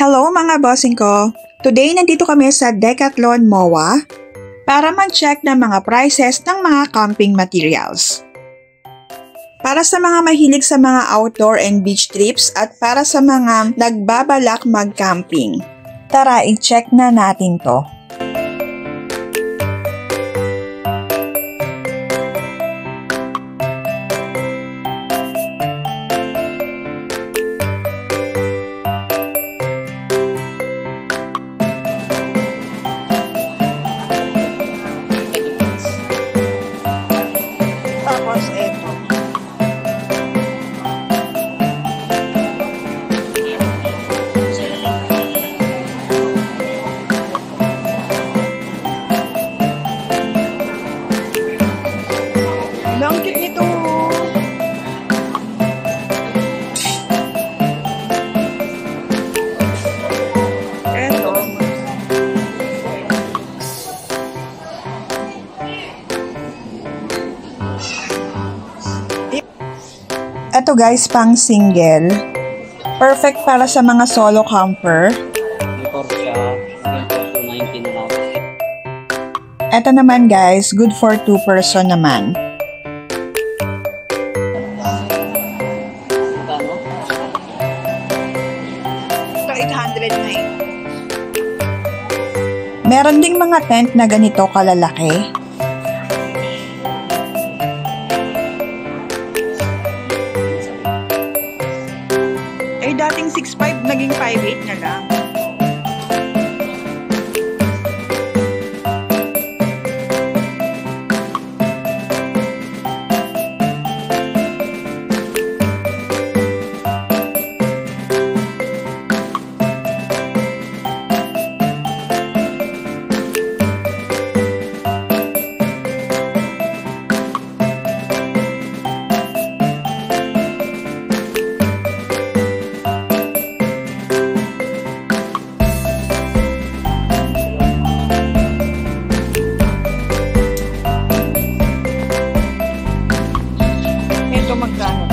Hello mga bossing ko! Today nandito kami sa Decathlon MOA para mag-check ng mga prices ng mga camping materials. Para sa mga mahilig sa mga outdoor and beach trips at para sa mga nagbabalak mag-camping. Tara, i-check na natin to. Tapos ito. Ang cute nito. Ito. Ito guys, pang single. Perfect para sa mga solo camper. Ito naman guys, good for 2 person naman. Ito 809. Meron ding mga tent na ganito kalalaki. Ay, dating 6.5, naging 5.8 na lang. Ito magkano?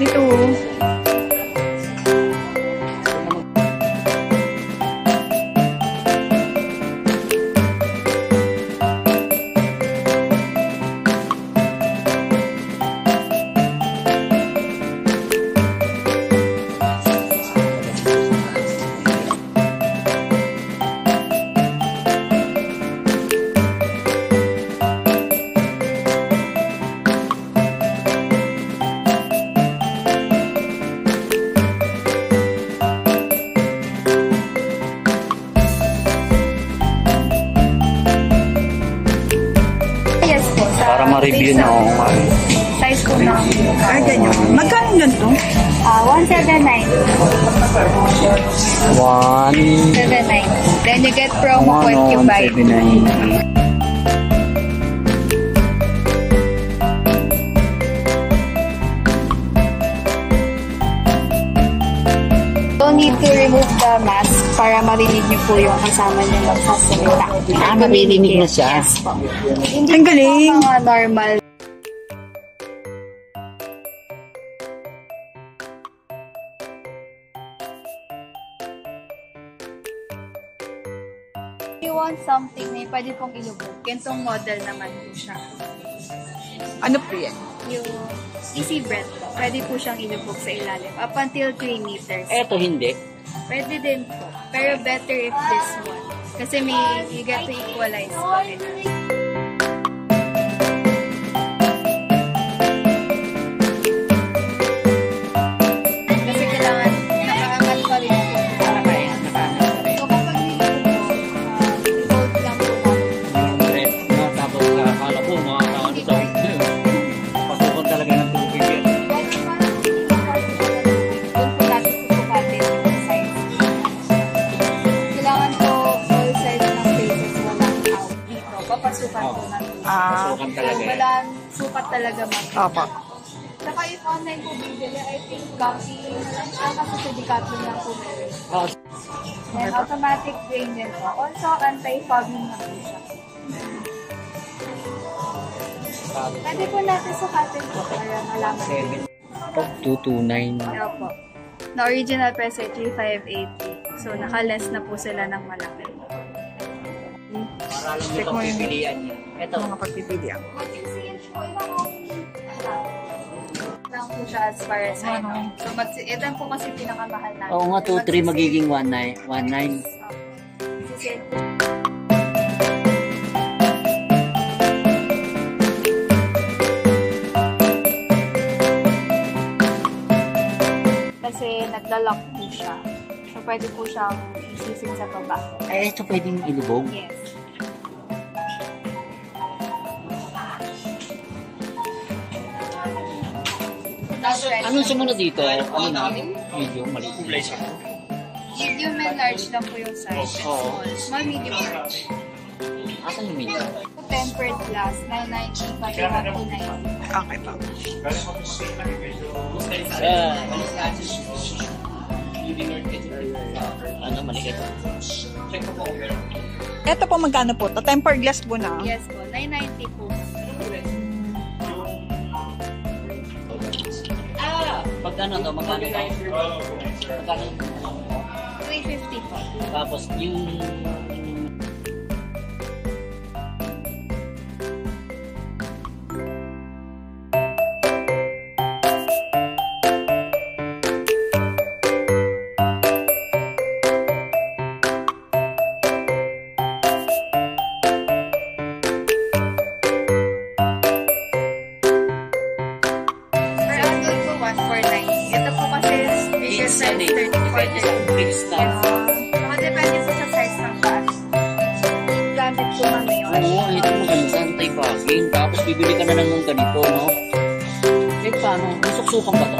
Ito. Para ma-review na ako. Size ko na. Ay, ganyan. Magkano ganito? 179. 1. Then you get promo point you buy. 790. Don't need to remove the mask para marinig niyo po yung kasama niyo magsasalita. Maririnig na siya. Yes po. Hindi Ang galing. po mga normal. If you want something na pwede pong ilubog, ganitong model naman po siya. Ano po yan? Yung easy breath po. Pwede po siyang ilubog sa ilalim. Up until 3 meters. Eto hindi. Pwede din po. Pero better if this one. Kasi you get to equalize po nila. Kasi kailangan nakaangat pa rin po. So kapag nilubog po, i-hold lang po natin. Tapos akala ko mga ano daw. Pasukan talaga ng tubig yan. Doon po natin susukatin yung size. Kailangan po all size ng faces walang out dito. Papasukan po natin. Pasukan talaga yan. Walang sukat talaga makita. Opo. Saka if online po bibili, I think copy na lang siya kasi sa Decathlon lang po meron. Oh, Then automatic drain din po. Also anti-fogging na po siya. Pwede po natin sukatin po para malaman. 229. Kaya po. Na original price ay 3,580. So naka-less na po sila ng malaki. Para lang Check yung mo yung pagpipilian niya. Ito. mga pagpipilian. Lang po siya as far as I know. So ito po kasi pinakamahal natin. Oo nga, 2-3 magiging 19. Sisale po. Kasi nagla-lock po siya. So pwede po siyang isisin sa baba. Ay, ito pwedeng ilubog. Yes. Anong sumunod dito? Ano na? Medium, maliit. Medium and large lang po yung size. Oo. Small, medium, large. Asan yung medium? Tempered glass, 990 pati 290. Okay po. Ano, maliit. Ito po magkano po? To tempered glass po na. Yes po, 990 po. Pag ano to, magkano to? Magkano? 350 po. Tapos yung... For adult po, 1490. Ito po kasi bigger size, 34. Fix na. Saka depende po sa size ng bag. Gamit po kami yun. Oo, ito maganda. Anti-packing. Tapos bibili ka na lang ng ganito, no? Eh, paano? May suksukan ba to?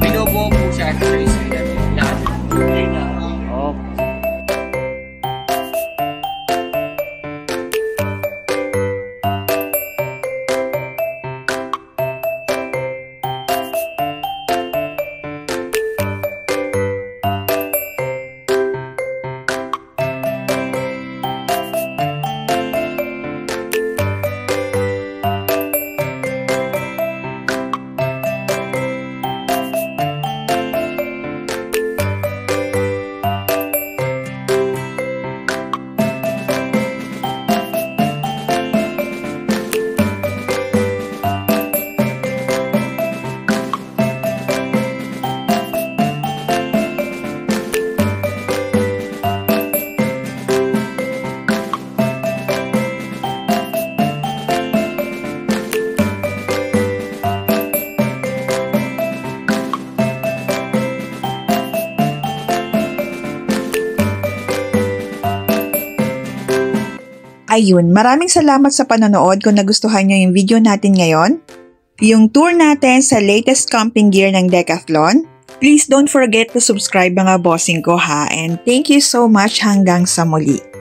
Binubuo po siya sa isa. Lahat. Oh. Ayun, maraming salamat sa panonood. Kung nagustuhan nyo yung video natin ngayon, yung tour natin sa latest camping gear ng Decathlon, please don't forget to subscribe mga bossing ko ha. And thank you so much hanggang sa muli.